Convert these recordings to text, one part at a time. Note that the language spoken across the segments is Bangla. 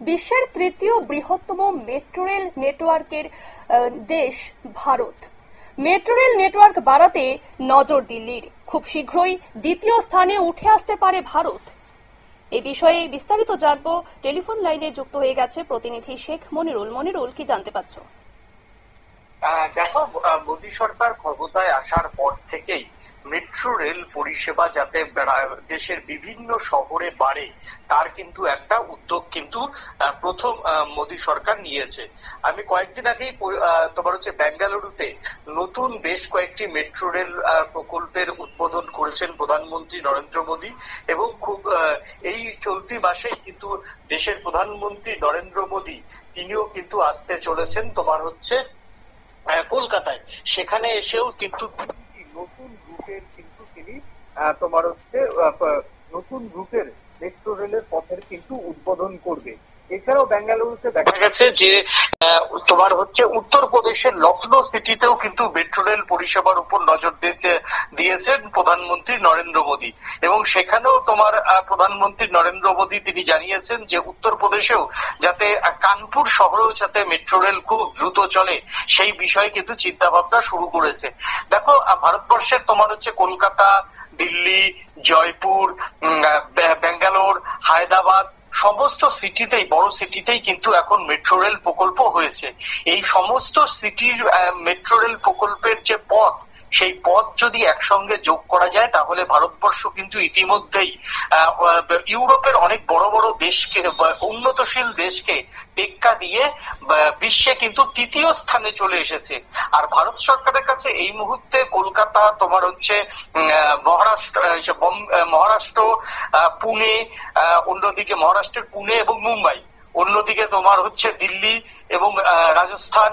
বিশ্বের তৃতীয় বৃহত্তম মেট্রো রেল নেটওয়ার্কের দেশ ভারত। মেট্রো রেল নেটওয়ার্ক বাড়াতে নজর দিল্লির। খুব শীঘ্রই দ্বিতীয় স্থানে উঠে আসতে পারে ভারত। এ বিষয়ে বিস্তারিত জানবো। টেলিফোন লাইনে যুক্ত হয়ে গেছে প্রতিনিধি শেখ মনিরুল। মনিরুল, কি জানতে পারছো? দেখো, মোদী সরকার ক্ষমতায় আসার পর থেকেই মেট্রো রেল পরিষেবা যাতে দেশের বিভিন্ন শহরে বাড়ে তার কিন্তু একটা উদ্যোগ কিন্তু প্রথম মোদী সরকার নিয়েছে। আমি কয়েকদিন আগেই তোমার হচ্ছে বেঙ্গালুরুতে নতুন বেশ কয়েকটি মেট্রো রেল প্রকল্পের উদ্বোধন করেছেন প্রধানমন্ত্রী নরেন্দ্র মোদী, এবং খুব এই চলতি মাসেই কিন্তু দেশের প্রধানমন্ত্রী নরেন্দ্র মোদী তিনিও কিন্তু আসতে চলেছেন তোমার হচ্ছে কলকাতায়। সেখানে এসেও কিন্তু নতুন রুটের কিন্তু তিনি তোমার হচ্ছে নতুন রুটের মেট্রো রেলের পথের কিন্তু উদ্বোধন করবে। এছাড়াও বেঙ্গালুরুতে দেখা গেছে যে তোমার হচ্ছে উত্তরপ্রদেশের লখনৌ সিটিতেও কিন্তু মেট্রো রেল পরিষেবার উপর নজর দিয়েছেন প্রধানমন্ত্রী নরেন্দ্র মোদী, এবং সেখানেও তোমার প্রধানমন্ত্রী নরেন্দ্র মোদী তিনি জানিয়েছেন যে উত্তরপ্রদেশেও যাতে কানপুর শহরেও যাতে মেট্রো রেল খুব দ্রুত চলে সেই বিষয়ে কিন্তু চিন্তা ভাবনা শুরু করেছে। দেখো, ভারতবর্ষের তোমার হচ্ছে কলকাতা, দিল্লি, জয়পুর, বেঙ্গালোর, হায়দ্রাবাদ সমস্ত সিটিতেই, বড় সিটিতেই কিন্তু এখন মেট্রো রেল প্রকল্প হয়েছে। এই সমস্ত সিটির মেট্রো রেল প্রকল্পের যে পথ, সেই পথ যদি একসঙ্গে যোগ করা যায় তাহলে ভারতবর্ষ কিন্তু ইতিমধ্যেই ইউরোপের অনেক বড় বড় দেশকে, উন্নতশীল দেশকে টেক্কা দিয়ে বিশ্বে কিন্তু তৃতীয় স্থানে চলে এসেছে। আর ভারত সরকারের কাছে এই মুহূর্তে কলকাতা, তোমার হচ্ছে মহারাষ্ট্র, পুনে, অন্যদিকে মহারাষ্ট্রের পুনে এবং মুম্বাই, অন্যদিকে তোমার হচ্ছে দিল্লি এবং রাজস্থান,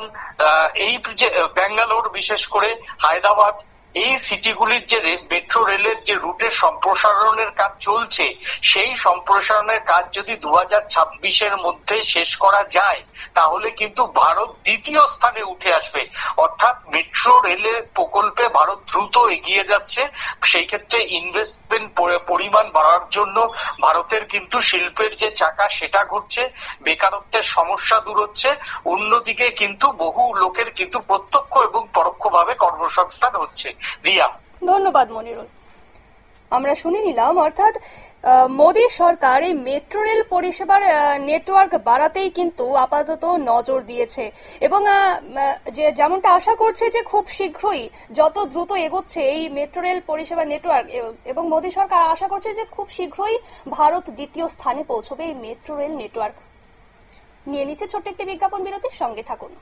এই যে বেঙ্গালোর, বিশেষ করে হায়দ্রাবাদ, এই সিটিগুলির যে মেট্রো রেলের যে রুটের সম্প্রসারণের কাজ চলছে, সেই সম্প্রসারণের কাজ যদি 2026-এর মধ্যে শেষ করা যায় তাহলে কিন্তু ভারত দ্বিতীয় স্থানে উঠে আসবে। অর্থাৎ মেট্রো রেলের প্রকল্পে ভারত দ্রুত এগিয়ে যাচ্ছে। সেই ক্ষেত্রে ইনভেস্টমেন্ট পরিমাণ বাড়ার জন্য ভারতের কিন্তু শিল্পের যে চাকা সেটা ঘুরছে, বেকারত্বের সমস্যা দূর হচ্ছে, অন্যদিকে কিন্তু বহু লোকের কিন্তু প্রত্যক্ষ এবং পরোক্ষভাবে কর্মসংস্থান হচ্ছে। রিয়া, ধন্যবাদ মনিরুল। আমরা শুনে নিলাম, অর্থাৎ মোদী সরকার এই মেট্রো রেল পরিষেবার নেটওয়ার্ক বাড়াতেই কিন্তু আপাতত নজর দিয়েছে, এবং যেমনটা আশা করছে যে খুব শীঘ্রই, যত দ্রুত এগোচ্ছে এই মেট্রো রেল পরিষেবার নেটওয়ার্ক, এবং মোদী সরকার আশা করছে যে খুব শীঘ্রই ভারত দ্বিতীয় স্থানে পৌঁছবে এই মেট্রো রেল নেটওয়ার্ক। নিয়ে নিচ্ছে ছোট্ট একটি বিজ্ঞাপন বিরতির সঙ্গে থাকুন।